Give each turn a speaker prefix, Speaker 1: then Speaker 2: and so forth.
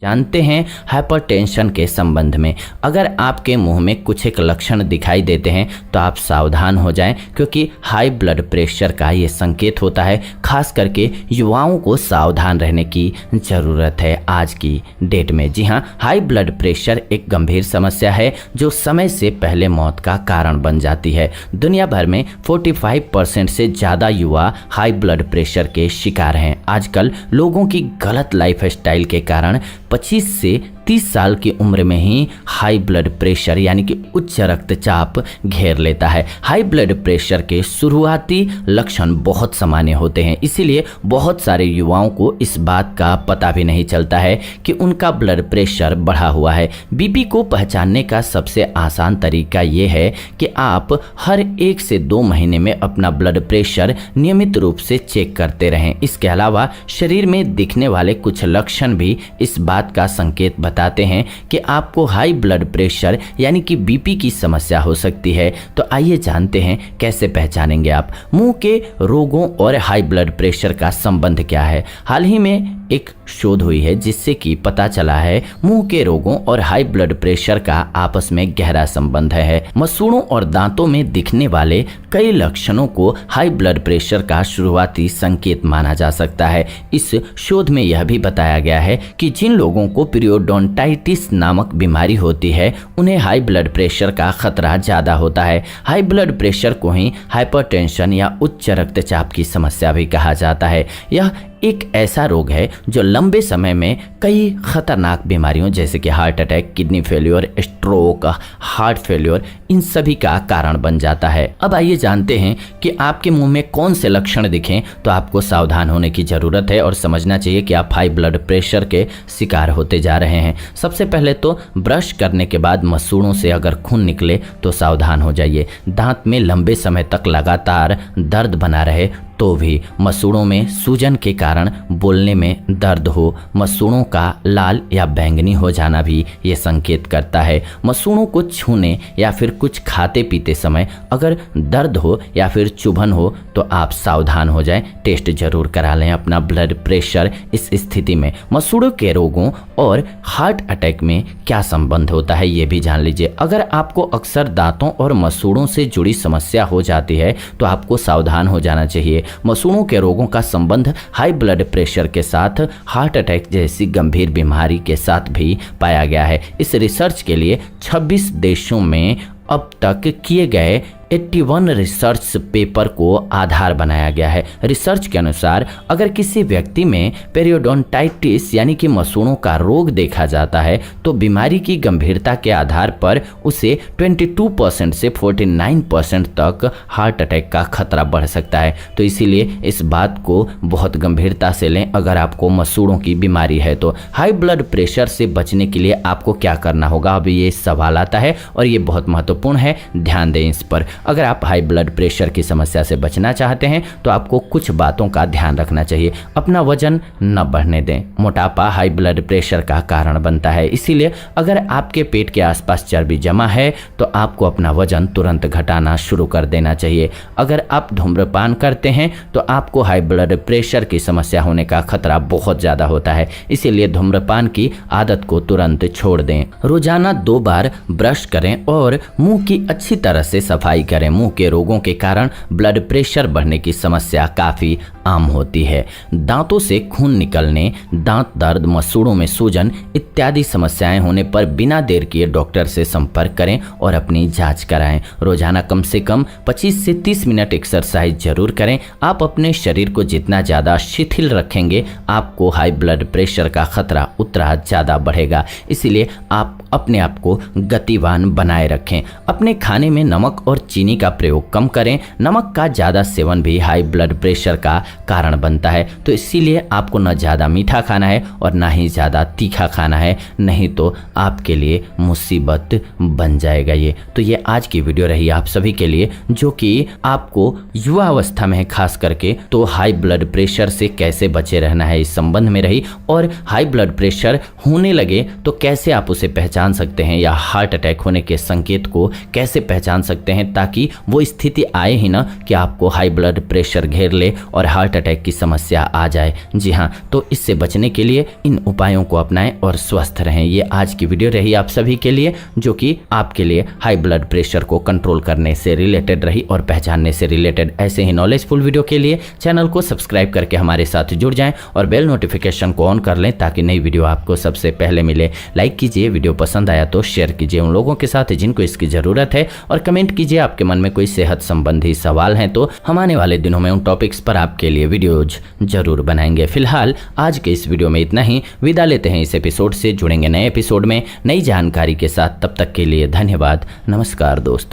Speaker 1: जानते हैं हाइपरटेंशन के संबंध में। अगर आपके मुंह में कुछ एक लक्षण दिखाई देते हैं तो आप सावधान हो जाएं, क्योंकि हाई ब्लड प्रेशर का ये संकेत होता है। खास करके युवाओं को सावधान रहने की ज़रूरत है आज की डेट में। जी हाँ, हाई ब्लड प्रेशर एक गंभीर समस्या है जो समय से पहले मौत का कारण बन जाती है। दुनिया भर में 45% से ज़्यादा युवा हाई ब्लड प्रेशर के शिकार हैं। आजकल लोगों की गलत लाइफस्टाइल के कारण 25 से 30 साल की उम्र में ही हाई ब्लड प्रेशर यानी कि उच्च रक्तचाप घेर लेता है। हाई ब्लड प्रेशर के शुरुआती लक्षण बहुत सामान्य होते हैं, इसीलिए बहुत सारे युवाओं को इस बात का पता भी नहीं चलता है कि उनका ब्लड प्रेशर बढ़ा हुआ है। बीपी को पहचानने का सबसे आसान तरीका ये है कि आप हर 1 से 2 महीने में अपना ब्लड प्रेशर नियमित रूप से चेक करते रहें। इसके अलावा शरीर में दिखने वाले कुछ लक्षण भी इस बात का संकेत बताते हैं कि आपको हाई ब्लड प्रेशर यानी कि बीपी की समस्या हो सकती है। तो आइए जानते हैं कैसे पहचानेंगे आप। मुंह के रोगों और हाई ब्लड प्रेशर का संबंध क्या है। हाल ही में एक शोध हुई है जिससे कि पता चला है मुंह के रोगों और हाई ब्लड प्रेशर का आपस में गहरा संबंध है। मसूड़ों और दांतों में दिखने वाले कई लक्षणों को हाई ब्लड प्रेशर का शुरुआती संकेत माना जा सकता है। इस शोध में यह भी बताया गया है कि जिन लोगों को पीरियोडोंटाइटिस नामक बीमारी होती है उन्हें हाई ब्लड प्रेशर का खतरा ज़्यादा होता है। हाई ब्लड प्रेशर को ही हाइपरटेंशन या उच्च रक्तचाप की समस्या भी कहा जाता है। यह एक ऐसा रोग है जो लंबे समय में कई खतरनाक बीमारियों जैसे कि heart attack, kidney failure, stroke, heart failure, इन सभी का कारण बन जाता है। अब आइए जानते हैं कि आपके मुंह में कौन से लक्षण दिखें तो आपको सावधान होने की ज़रूरत है और समझना चाहिए कि आप हाई ब्लड प्रेशर के शिकार होते जा रहे हैं। सबसे पहले तो ब्रश करने के बाद मसूड़ों से अगर खून निकले तो सावधान हो जाइए। दांत में लंबे समय तक लगातार दर्द बना रहे तो भी, मसूड़ों में सूजन के कारण बोलने में दर्द हो, मसूड़ों का लाल या बैंगनी हो जाना भी ये संकेत करता है। मसूड़ों को छूने या फिर कुछ खाते पीते समय अगर दर्द हो या फिर चुभन हो तो आप सावधान हो जाएं, टेस्ट जरूर करा लें अपना ब्लड प्रेशर। इस स्थिति में मसूड़ों के रोगों और हार्ट अटैक में क्या संबंध होता है ये भी जान लीजिए। अगर आपको अक्सर दांतों और मसूड़ों से जुड़ी समस्या हो जाती है तो आपको सावधान हो जाना चाहिए। मसूड़ों के रोगों का संबंध हाई ब्लड प्रेशर के साथ हार्ट अटैक जैसी गंभीर बीमारी के साथ भी पाया गया है। इस रिसर्च के लिए 26 देशों में अब तक किए गए 81 रिसर्च पेपर को आधार बनाया गया है। रिसर्च के अनुसार अगर किसी व्यक्ति में पेरियोडोंटाइटिस यानी कि मसूड़ों का रोग देखा जाता है तो बीमारी की गंभीरता के आधार पर उसे 22% से 49% तक हार्ट अटैक का खतरा बढ़ सकता है। तो इसीलिए इस बात को बहुत गंभीरता से लें। अगर आपको मसूड़ों की बीमारी है तो हाई ब्लड प्रेशर से बचने के लिए आपको क्या करना होगा, अभी ये सवाल आता है और ये बहुत महत्वपूर्ण है, ध्यान दें इस पर। अगर आप हाई ब्लड प्रेशर की समस्या से बचना चाहते हैं तो आपको कुछ बातों का ध्यान रखना चाहिए। अपना वजन न बढ़ने दें। मोटापा हाई ब्लड प्रेशर का कारण बनता है, इसीलिए अगर आपके पेट के आसपास चर्बी जमा है तो आपको अपना वजन तुरंत घटाना शुरू कर देना चाहिए। अगर आप धूम्रपान करते हैं तो आपको हाई ब्लड प्रेशर की समस्या होने का खतरा बहुत ज़्यादा होता है, इसीलिए धूम्रपान की आदत को तुरंत छोड़ दें। रोजाना 2 बार ब्रश करें और मुंह की अच्छी तरह से सफाई करें। मुंह के रोगों के कारण ब्लड प्रेशर बढ़ने की समस्या काफ़ी आम होती है। दांतों से खून निकलने, दांत दर्द, मसूड़ों में सूजन इत्यादि समस्याएं होने पर बिना देर किए डॉक्टर से संपर्क करें और अपनी जांच कराएं। रोजाना कम से कम 25 से 30 मिनट एक्सरसाइज जरूर करें। आप अपने शरीर को जितना ज़्यादा शिथिल रखेंगे आपको हाई ब्लड प्रेशर का खतरा उतना ज़्यादा बढ़ेगा। इसीलिए आप अपने आप को गतिवान बनाए रखें। अपने खाने में नमक और चीनी का प्रयोग कम करें। नमक का ज़्यादा सेवन भी हाई ब्लड प्रेशर का कारण बनता है, तो इसीलिए आपको न ज़्यादा मीठा खाना है और ना ही ज़्यादा तीखा खाना है, नहीं तो आपके लिए मुसीबत बन जाएगा ये। तो ये आज की वीडियो रही आप सभी के लिए, जो कि आपको युवा अवस्था में खास करके तो हाई ब्लड प्रेशर से कैसे बचे रहना है इस संबंध में रही, और हाई ब्लड प्रेशर होने लगे तो कैसे आप उसे पहचान सकते हैं या हार्ट अटैक होने के संकेत को कैसे पहचान सकते हैं, ताकि ताकि वो स्थिति आए ही ना कि आपको हाई ब्लड प्रेशर घेर ले और हार्ट अटैक की समस्या आ जाए। जी हाँ, तो इससे बचने के लिए इन उपायों को अपनाएं और स्वस्थ रहें। ये आज की वीडियो रही आप सभी के लिए, जो कि आपके लिए हाई ब्लड प्रेशर को कंट्रोल करने से रिलेटेड रही और पहचानने से रिलेटेड। ऐसे ही नॉलेजफुल वीडियो के लिए चैनल को सब्सक्राइब करके हमारे साथ जुड़ जाएं और बेल नोटिफिकेशन को ऑन कर लें ताकि नई वीडियो आपको सबसे पहले मिले। लाइक कीजिए, वीडियो पसंद आया तो शेयर कीजिए उन लोगों के साथ जिनको इसकी जरूरत है, और कमेंट कीजिए आपके मन में कोई सेहत संबंधी सवाल हैं तो हम आने वाले दिनों में उन टॉपिक्स पर आपके लिए वीडियोज जरूर बनाएंगे। फिलहाल आज के इस वीडियो में इतना ही, विदा लेते हैं इस एपिसोड से। जुड़ेंगे नए एपिसोड में नई जानकारी के साथ, तब तक के लिए धन्यवाद। नमस्कार दोस्तों।